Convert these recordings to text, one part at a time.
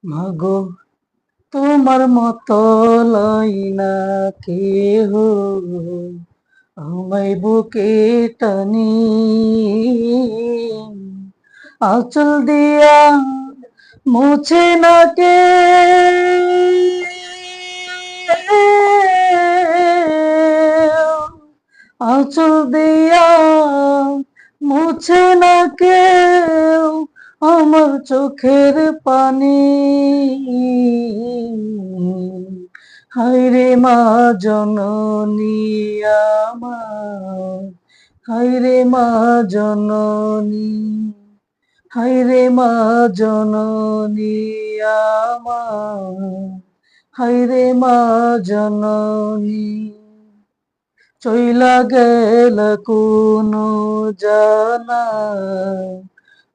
মাগো তোমার মতো লইনা কেহ আমায় বুকে টানি, আঁচল দিয়া মুছে না কে, আঁচল দিয়া মুছে না কেউ আমার চোখের পানি। হায়রে মা জননী আমার, হায়রে মা জননী, হায়রে মা জননী আমার, হায়রে মা জননী। চইলা গেল কোন জানা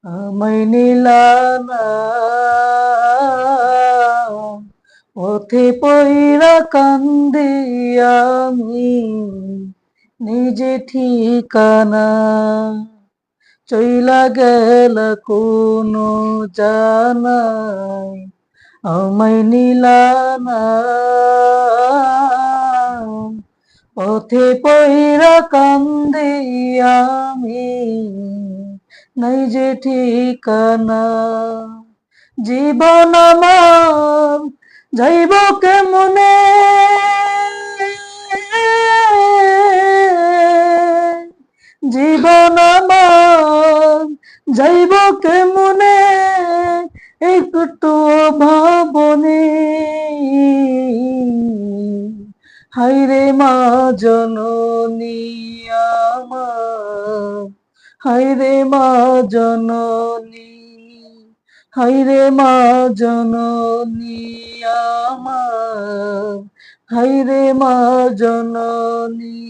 আমায় নিলানা, পথে পইরা কান্দি আমি নিজে ঠিকানা। চইলা গেল কোন জানাই আমায় নিলানা, পথে পইরা কান্দি আমি নাই যে ঠিকানা। জীবন আমার যাইব কেমনে, জীবন আমার যাইব কেমনে একটু ভাবনে। হায়রে মা জননী আমার, হায়রে মা জননী, হায়রে মা জননী আমার, হায়রে মা জননী।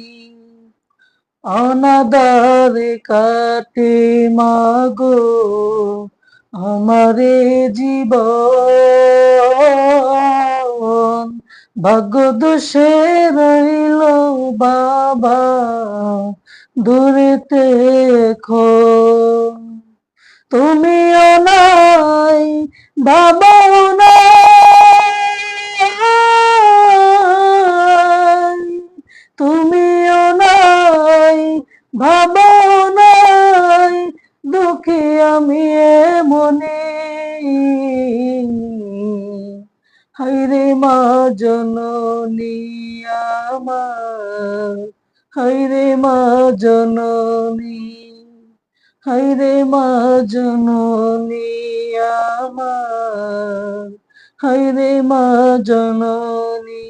অনাদারে কাটে মাগো আমারে জীবন, ভাগ্য দোষে রইল বাবা দূরেতে এখন। তুমিও নাই বাবাও নাই, তুমিও নাই বাবাও নাই, দুঃখী আমি মনে। হায়রে মা জননী আমার, হায়রে মা জননী, হায়রে মা জননী আমার, হায়রে মা জননী।